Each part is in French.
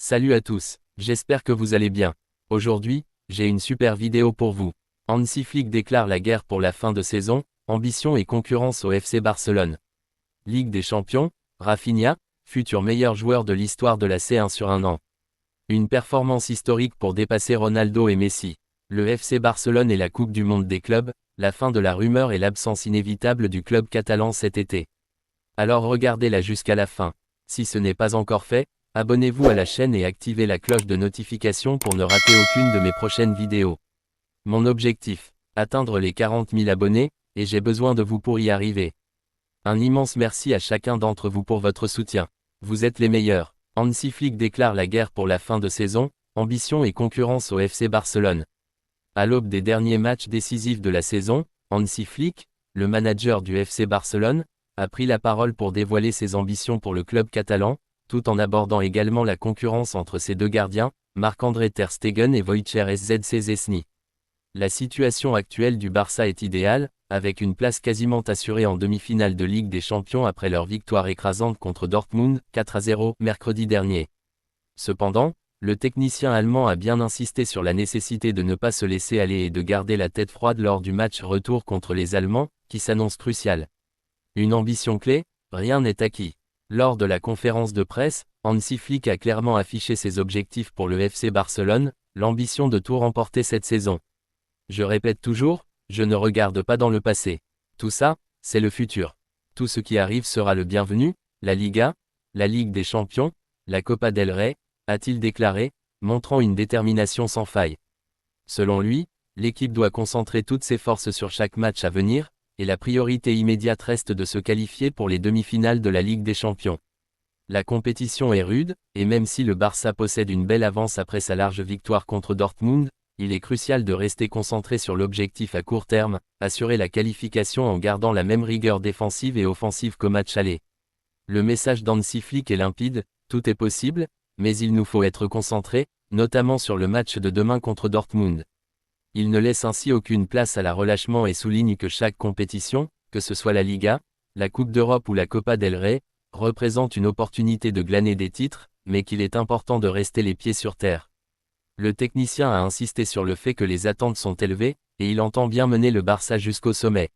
Salut à tous, j'espère que vous allez bien. Aujourd'hui, j'ai une super vidéo pour vous. Hansi Flick déclare la guerre pour la fin de saison, ambition et concurrence au FC Barcelone. Ligue des Champions, Rafinha, futur meilleur joueur de l'histoire de la C1 sur un an. Une performance historique pour dépasser Ronaldo et Messi. Le FC Barcelone et la Coupe du Monde des clubs, la fin de la rumeur et l'absence inévitable du club catalan cet été. Alors regardez-la jusqu'à la fin. Si ce n'est pas encore fait, abonnez-vous à la chaîne et activez la cloche de notification pour ne rater aucune de mes prochaines vidéos. Mon objectif, atteindre les 40 000 abonnés, et j'ai besoin de vous pour y arriver. Un immense merci à chacun d'entre vous pour votre soutien. Vous êtes les meilleurs. Hansi Flick déclare la guerre pour la fin de saison, ambition et concurrence au FC Barcelone. À l'aube des derniers matchs décisifs de la saison, Hansi Flick, le manager du FC Barcelone, a pris la parole pour dévoiler ses ambitions pour le club catalan, tout en abordant également la concurrence entre ses deux gardiens, Marc-André Ter Stegen et Wojciech Szczęsny. La situation actuelle du Barça est idéale, avec une place quasiment assurée en demi-finale de Ligue des Champions après leur victoire écrasante contre Dortmund, 4-0, mercredi dernier. Cependant, le technicien allemand a bien insisté sur la nécessité de ne pas se laisser aller et de garder la tête froide lors du match retour contre les Allemands, qui s'annonce crucial. Une ambition clé, rien n'est acquis. Lors de la conférence de presse, Hansi Flick a clairement affiché ses objectifs pour le FC Barcelone, l'ambition de tout remporter cette saison. Je répète toujours, je ne regarde pas dans le passé. Tout ça, c'est le futur. Tout ce qui arrive sera le bienvenu, la Liga, la Ligue des Champions, la Copa del Rey, a-t-il déclaré, montrant une détermination sans faille. Selon lui, l'équipe doit concentrer toutes ses forces sur chaque match à venir, et la priorité immédiate reste de se qualifier pour les demi-finales de la Ligue des Champions. La compétition est rude, et même si le Barça possède une belle avance après sa large victoire contre Dortmund, il est crucial de rester concentré sur l'objectif à court terme, assurer la qualification en gardant la même rigueur défensive et offensive qu'au match aller. Le message d'Hansi Flick est limpide, tout est possible, mais il nous faut être concentré, notamment sur le match de demain contre Dortmund. Il ne laisse ainsi aucune place à la relâchement et souligne que chaque compétition, que ce soit la Liga, la Coupe d'Europe ou la Copa del Rey, représente une opportunité de glaner des titres, mais qu'il est important de rester les pieds sur terre. Le technicien a insisté sur le fait que les attentes sont élevées, et il entend bien mener le Barça jusqu'au sommet.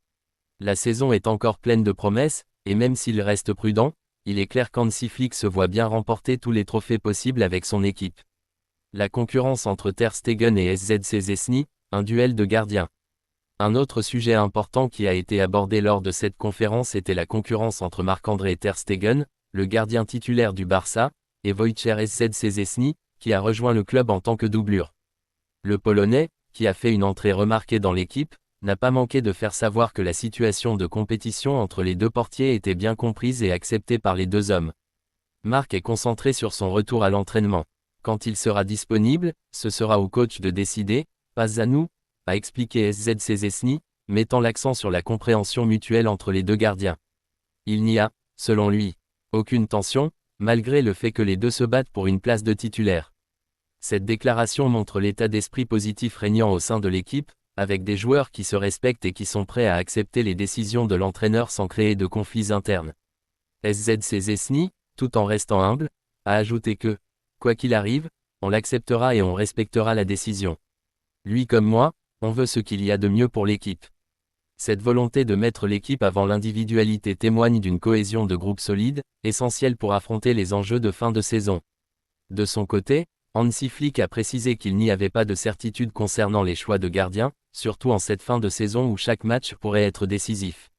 La saison est encore pleine de promesses, et même s'il reste prudent, il est clair qu'Hansi Flick se voit bien remporter tous les trophées possibles avec son équipe. La concurrence entre Ter Stegen et Szczęsny, un duel de gardiens. Un autre sujet important qui a été abordé lors de cette conférence était la concurrence entre Marc-André Ter Stegen, le gardien titulaire du Barça, et Wojciech Szczęsny, qui a rejoint le club en tant que doublure. Le Polonais, qui a fait une entrée remarquée dans l'équipe, n'a pas manqué de faire savoir que la situation de compétition entre les deux portiers était bien comprise et acceptée par les deux hommes. Marc est concentré sur son retour à l'entraînement. Quand il sera disponible, ce sera au coach de décider, pas à nous, a expliqué Szczęsny, mettant l'accent sur la compréhension mutuelle entre les deux gardiens. Il n'y a, selon lui, aucune tension, malgré le fait que les deux se battent pour une place de titulaire. Cette déclaration montre l'état d'esprit positif régnant au sein de l'équipe, avec des joueurs qui se respectent et qui sont prêts à accepter les décisions de l'entraîneur sans créer de conflits internes. Szczęsny, tout en restant humble, a ajouté que, quoi qu'il arrive, on l'acceptera et on respectera la décision. Lui comme moi, on veut ce qu'il y a de mieux pour l'équipe. Cette volonté de mettre l'équipe avant l'individualité témoigne d'une cohésion de groupe solide, essentielle pour affronter les enjeux de fin de saison. De son côté, Hansi Flick a précisé qu'il n'y avait pas de certitude concernant les choix de gardiens, surtout en cette fin de saison où chaque match pourrait être décisif.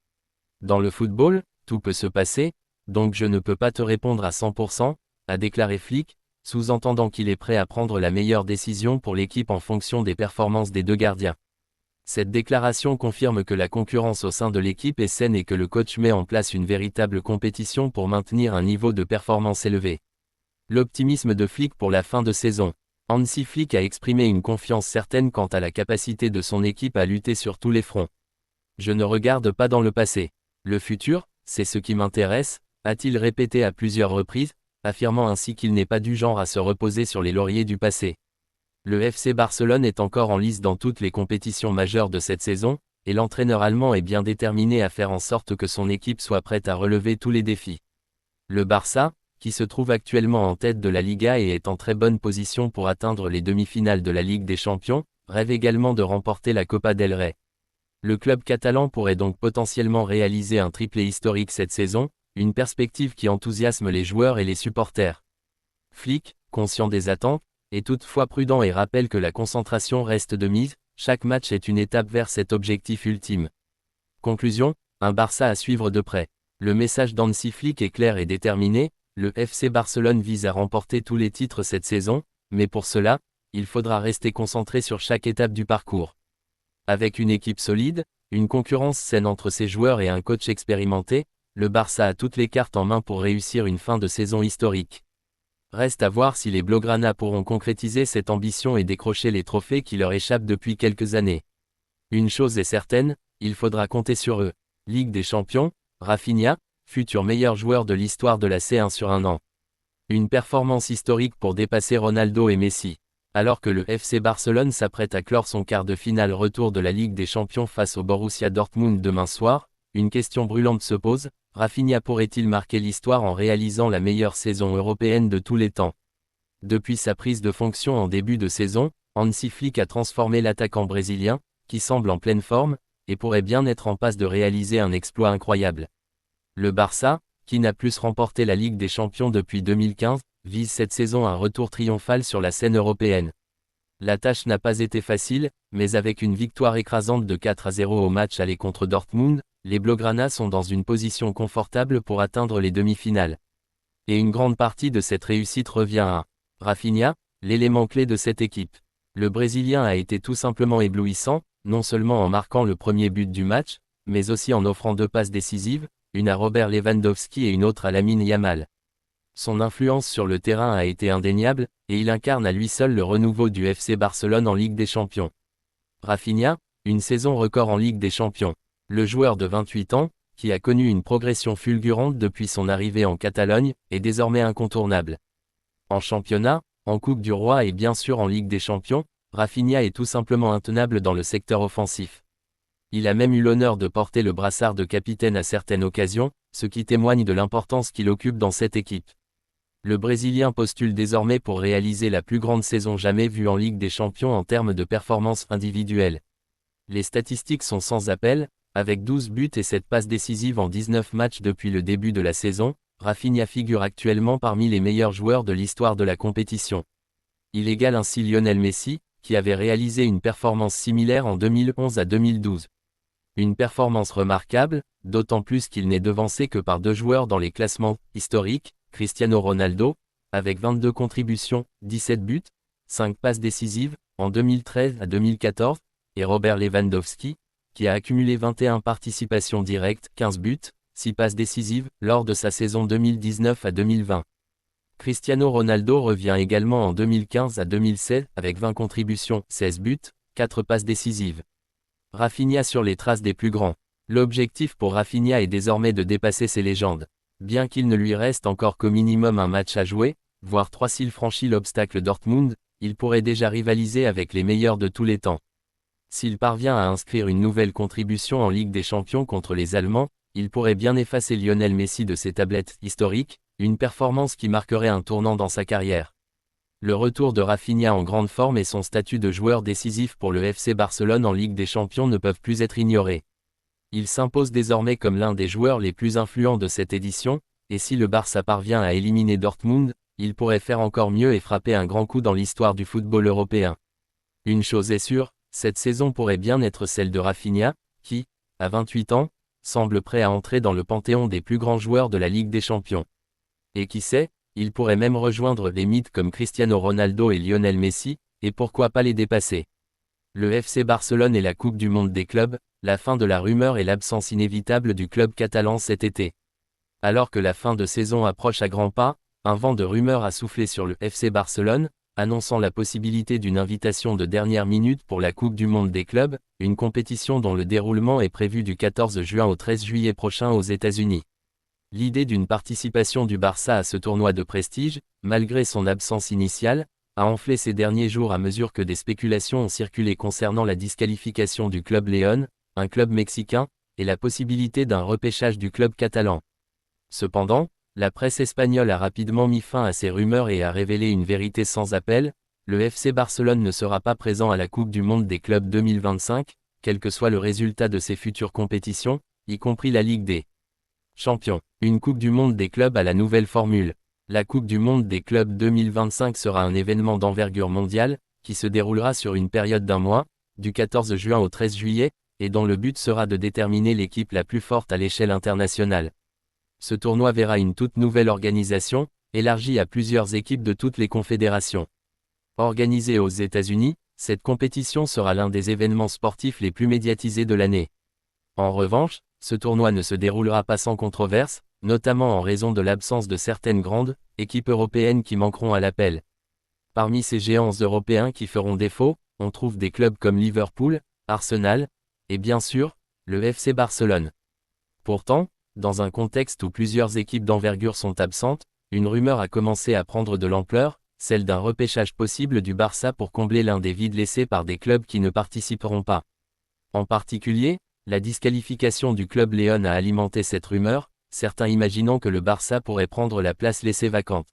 Dans le football, tout peut se passer, donc je ne peux pas te répondre à 100%, a déclaré Flick, sous-entendant qu'il est prêt à prendre la meilleure décision pour l'équipe en fonction des performances des deux gardiens. Cette déclaration confirme que la concurrence au sein de l'équipe est saine et que le coach met en place une véritable compétition pour maintenir un niveau de performance élevé. L'optimisme de Flick pour la fin de saison. Hansi Flick a exprimé une confiance certaine quant à la capacité de son équipe à lutter sur tous les fronts. Je ne regarde pas dans le passé. Le futur, c'est ce qui m'intéresse, a-t-il répété à plusieurs reprises, affirmant ainsi qu'il n'est pas du genre à se reposer sur les lauriers du passé. Le FC Barcelone est encore en lice dans toutes les compétitions majeures de cette saison, et l'entraîneur allemand est bien déterminé à faire en sorte que son équipe soit prête à relever tous les défis. Le Barça, qui se trouve actuellement en tête de la Liga et est en très bonne position pour atteindre les demi-finales de la Ligue des Champions, rêve également de remporter la Copa del Rey. Le club catalan pourrait donc potentiellement réaliser un triplé historique cette saison, une perspective qui enthousiasme les joueurs et les supporters. Flick, conscient des attentes, est toutefois prudent et rappelle que la concentration reste de mise, chaque match est une étape vers cet objectif ultime. Conclusion, un Barça à suivre de près. Le message d'Hansi Flick est clair et déterminé, le FC Barcelone vise à remporter tous les titres cette saison, mais pour cela, il faudra rester concentré sur chaque étape du parcours. Avec une équipe solide, une concurrence saine entre ses joueurs et un coach expérimenté, le Barça a toutes les cartes en main pour réussir une fin de saison historique. Reste à voir si les Blaugrana pourront concrétiser cette ambition et décrocher les trophées qui leur échappent depuis quelques années. Une chose est certaine, il faudra compter sur eux. Ligue des Champions, Rafinha, futur meilleur joueur de l'histoire de la C1 sur un an. Une performance historique pour dépasser Ronaldo et Messi. Alors que le FC Barcelone s'apprête à clore son quart de finale retour de la Ligue des Champions face au Borussia Dortmund demain soir, une question brûlante se pose, Rafinha pourrait-il marquer l'histoire en réalisant la meilleure saison européenne de tous les temps? Depuis sa prise de fonction en début de saison, Hansi Flick a transformé l'attaquant brésilien, qui semble en pleine forme, et pourrait bien être en passe de réaliser un exploit incroyable. Le Barça, qui n'a plus remporté la Ligue des Champions depuis 2015, vise cette saison un retour triomphal sur la scène européenne. La tâche n'a pas été facile, mais avec une victoire écrasante de 4-0 au match aller contre Dortmund, les Blaugrana sont dans une position confortable pour atteindre les demi-finales. Et une grande partie de cette réussite revient à Rafinha, l'élément clé de cette équipe. Le Brésilien a été tout simplement éblouissant, non seulement en marquant le premier but du match, mais aussi en offrant 2 passes décisives, une à Robert Lewandowski et une autre à Lamine Yamal. Son influence sur le terrain a été indéniable, et il incarne à lui seul le renouveau du FC Barcelone en Ligue des Champions. Rafinha, une saison record en Ligue des Champions. Le joueur de 28 ans, qui a connu une progression fulgurante depuis son arrivée en Catalogne, est désormais incontournable. En championnat, en Coupe du Roi et bien sûr en Ligue des Champions, Rafinha est tout simplement intenable dans le secteur offensif. Il a même eu l'honneur de porter le brassard de capitaine à certaines occasions, ce qui témoigne de l'importance qu'il occupe dans cette équipe. Le Brésilien postule désormais pour réaliser la plus grande saison jamais vue en Ligue des Champions en termes de performance individuelle. Les statistiques sont sans appel, avec 12 buts et 7 passes décisives en 19 matchs depuis le début de la saison, Rafinha figure actuellement parmi les meilleurs joueurs de l'histoire de la compétition. Il égale ainsi Lionel Messi, qui avait réalisé une performance similaire en 2011 à 2012. Une performance remarquable, d'autant plus qu'il n'est devancé que par 2 joueurs dans les classements historiques, Cristiano Ronaldo, avec 22 contributions, 17 buts, 5 passes décisives, en 2013 à 2014, et Robert Lewandowski, qui a accumulé 21 participations directes, 15 buts, 6 passes décisives, lors de sa saison 2019 à 2020. Cristiano Ronaldo revient également en 2015 à 2016 avec 20 contributions, 16 buts, 4 passes décisives. Rafinha sur les traces des plus grands. L'objectif pour Rafinha est désormais de dépasser ces légendes. Bien qu'il ne lui reste encore qu'au minimum un match à jouer, voire 3 s'il franchit l'obstacle Dortmund, il pourrait déjà rivaliser avec les meilleurs de tous les temps. S'il parvient à inscrire une nouvelle contribution en Ligue des Champions contre les Allemands, il pourrait bien effacer Lionel Messi de ses tablettes historiques, une performance qui marquerait un tournant dans sa carrière. Le retour de Rafinha en grande forme et son statut de joueur décisif pour le FC Barcelone en Ligue des Champions ne peuvent plus être ignorés. Il s'impose désormais comme l'un des joueurs les plus influents de cette édition, et si le Barça parvient à éliminer Dortmund, il pourrait faire encore mieux et frapper un grand coup dans l'histoire du football européen. Une chose est sûre, cette saison pourrait bien être celle de Rafinha, qui, à 28 ans, semble prêt à entrer dans le panthéon des plus grands joueurs de la Ligue des Champions. Et qui sait, il pourrait même rejoindre des mythes comme Cristiano Ronaldo et Lionel Messi, et pourquoi pas les dépasser. Le FC Barcelone et la Coupe du Monde des clubs, la fin de la rumeur et l'absence inévitable du club catalan cet été. Alors que la fin de saison approche à grands pas, un vent de rumeurs a soufflé sur le FC Barcelone, annonçant la possibilité d'une invitation de dernière minute pour la Coupe du Monde des clubs, une compétition dont le déroulement est prévu du 14 juin au 13 juillet prochain aux États-Unis. L'idée d'une participation du Barça à ce tournoi de prestige, malgré son absence initiale, a enflé ces derniers jours à mesure que des spéculations ont circulé concernant la disqualification du club León, un club mexicain, et la possibilité d'un repêchage du club catalan. Cependant, La presse espagnole a rapidement mis fin à ces rumeurs et a révélé une vérité sans appel: le FC Barcelone ne sera pas présent à la Coupe du Monde des clubs 2025, quel que soit le résultat de ces futures compétitions, y compris la Ligue des Champions. Une Coupe du Monde des clubs à la nouvelle formule. La Coupe du Monde des clubs 2025 sera un événement d'envergure mondiale, qui se déroulera sur une période d'1 mois, du 14 juin au 13 juillet, et dont le but sera de déterminer l'équipe la plus forte à l'échelle internationale. Ce tournoi verra une toute nouvelle organisation, élargie à plusieurs équipes de toutes les confédérations. Organisée aux États-Unis, cette compétition sera l'un des événements sportifs les plus médiatisés de l'année. En revanche, ce tournoi ne se déroulera pas sans controverse, notamment en raison de l'absence de certaines grandes équipes européennes qui manqueront à l'appel. Parmi ces géants européens qui feront défaut, on trouve des clubs comme Liverpool, Arsenal, et bien sûr, le FC Barcelone. Pourtant, dans un contexte où plusieurs équipes d'envergure sont absentes, une rumeur a commencé à prendre de l'ampleur, celle d'un repêchage possible du Barça pour combler l'un des vides laissés par des clubs qui ne participeront pas. En particulier, la disqualification du club Léon a alimenté cette rumeur, certains imaginant que le Barça pourrait prendre la place laissée vacante.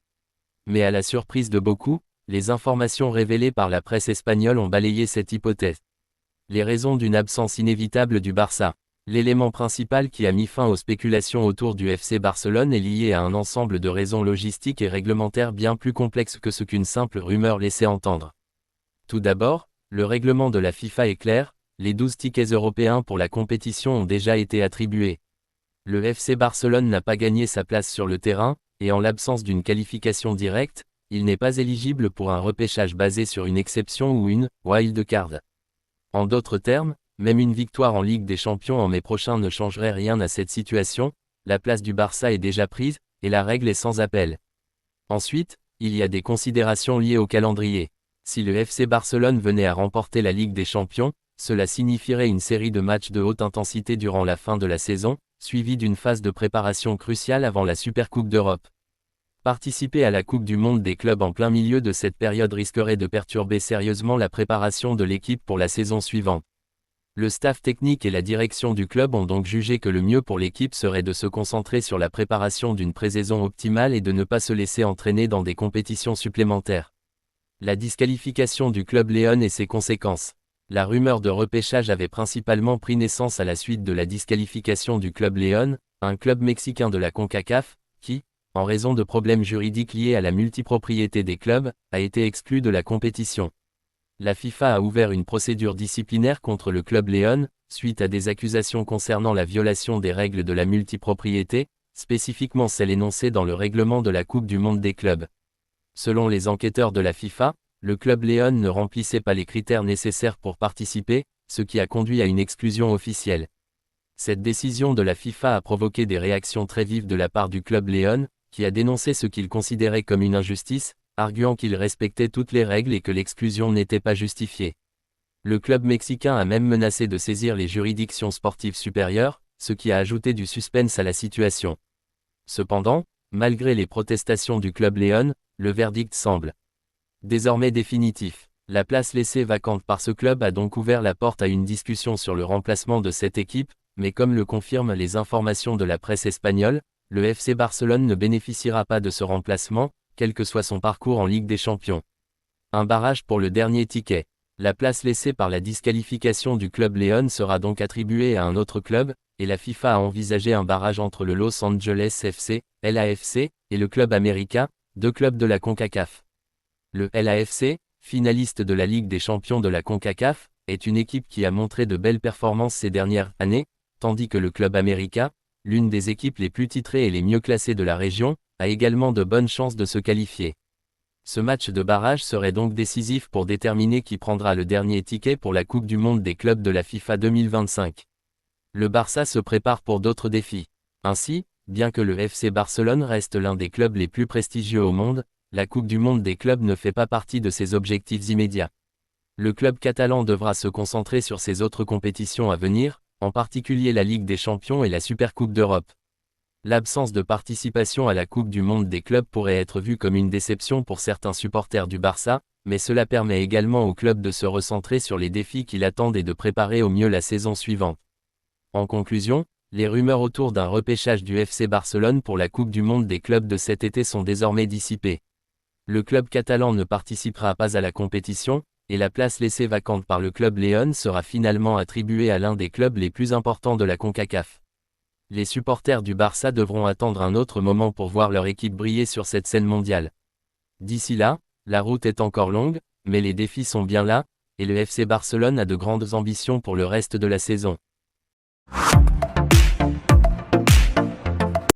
Mais à la surprise de beaucoup, les informations révélées par la presse espagnole ont balayé cette hypothèse. Les raisons d'une absence inévitable du Barça. L'élément principal qui a mis fin aux spéculations autour du FC Barcelone est lié à un ensemble de raisons logistiques et réglementaires bien plus complexes que ce qu'une simple rumeur laissait entendre. Tout d'abord, le règlement de la FIFA est clair, les 12 tickets européens pour la compétition ont déjà été attribués. Le FC Barcelone n'a pas gagné sa place sur le terrain, et en l'absence d'une qualification directe, il n'est pas éligible pour un repêchage basé sur une exception ou une wild card. En d'autres termes, même une victoire en Ligue des Champions en mai prochain ne changerait rien à cette situation, la place du Barça est déjà prise, et la règle est sans appel. Ensuite, il y a des considérations liées au calendrier. Si le FC Barcelone venait à remporter la Ligue des Champions, cela signifierait une série de matchs de haute intensité durant la fin de la saison, suivie d'une phase de préparation cruciale avant la Supercoupe d'Europe. Participer à la Coupe du Monde des clubs en plein milieu de cette période risquerait de perturber sérieusement la préparation de l'équipe pour la saison suivante. Le staff technique et la direction du club ont donc jugé que le mieux pour l'équipe serait de se concentrer sur la préparation d'une pré-saison optimale et de ne pas se laisser entraîner dans des compétitions supplémentaires. La disqualification du club Léon et ses conséquences. La rumeur de repêchage avait principalement pris naissance à la suite de la disqualification du club Léon, un club mexicain de la CONCACAF, qui, en raison de problèmes juridiques liés à la multipropriété des clubs, a été exclu de la compétition. La FIFA a ouvert une procédure disciplinaire contre le club Léon, suite à des accusations concernant la violation des règles de la multipropriété, spécifiquement celles énoncées dans le règlement de la Coupe du Monde des clubs. Selon les enquêteurs de la FIFA, le club Léon ne remplissait pas les critères nécessaires pour participer, ce qui a conduit à une exclusion officielle. Cette décision de la FIFA a provoqué des réactions très vives de la part du club Léon, qui a dénoncé ce qu'il considérait comme une injustice, arguant qu'il respectait toutes les règles et que l'exclusion n'était pas justifiée. Le club mexicain a même menacé de saisir les juridictions sportives supérieures, ce qui a ajouté du suspense à la situation. Cependant, malgré les protestations du club Léon, le verdict semble désormais définitif. La place laissée vacante par ce club a donc ouvert la porte à une discussion sur le remplacement de cette équipe, mais comme le confirment les informations de la presse espagnole, le FC Barcelone ne bénéficiera pas de ce remplacement, quel que soit son parcours en Ligue des Champions. Un barrage pour le dernier ticket. La place laissée par la disqualification du club Léon sera donc attribuée à un autre club, et la FIFA a envisagé un barrage entre le Los Angeles FC, LAFC, et le Club América, deux clubs de la CONCACAF. Le LAFC, finaliste de la Ligue des Champions de la CONCACAF, est une équipe qui a montré de belles performances ces dernières années, tandis que le Club América, l'une des équipes les plus titrées et les mieux classées de la région, a également de bonnes chances de se qualifier. Ce match de barrage serait donc décisif pour déterminer qui prendra le dernier ticket pour la Coupe du Monde des clubs de la FIFA 2025. Le Barça se prépare pour d'autres défis. Ainsi, bien que le FC Barcelone reste l'un des clubs les plus prestigieux au monde, la Coupe du Monde des clubs ne fait pas partie de ses objectifs immédiats. Le club catalan devra se concentrer sur ses autres compétitions à venir, en particulier la Ligue des Champions et la Supercoupe d'Europe. L'absence de participation à la Coupe du Monde des clubs pourrait être vue comme une déception pour certains supporters du Barça, mais cela permet également au club de se recentrer sur les défis qui l'attendent et de préparer au mieux la saison suivante. En conclusion, Les rumeurs autour d'un repêchage du FC Barcelone pour la Coupe du Monde des clubs de cet été sont désormais dissipées. Le club catalan ne participera pas à la compétition, et la place laissée vacante par le club León sera finalement attribuée à l'un des clubs les plus importants de la CONCACAF. Les supporters du Barça devront attendre un autre moment pour voir leur équipe briller sur cette scène mondiale. D'ici là, la route est encore longue, mais les défis sont bien là, et le FC Barcelone a de grandes ambitions pour le reste de la saison.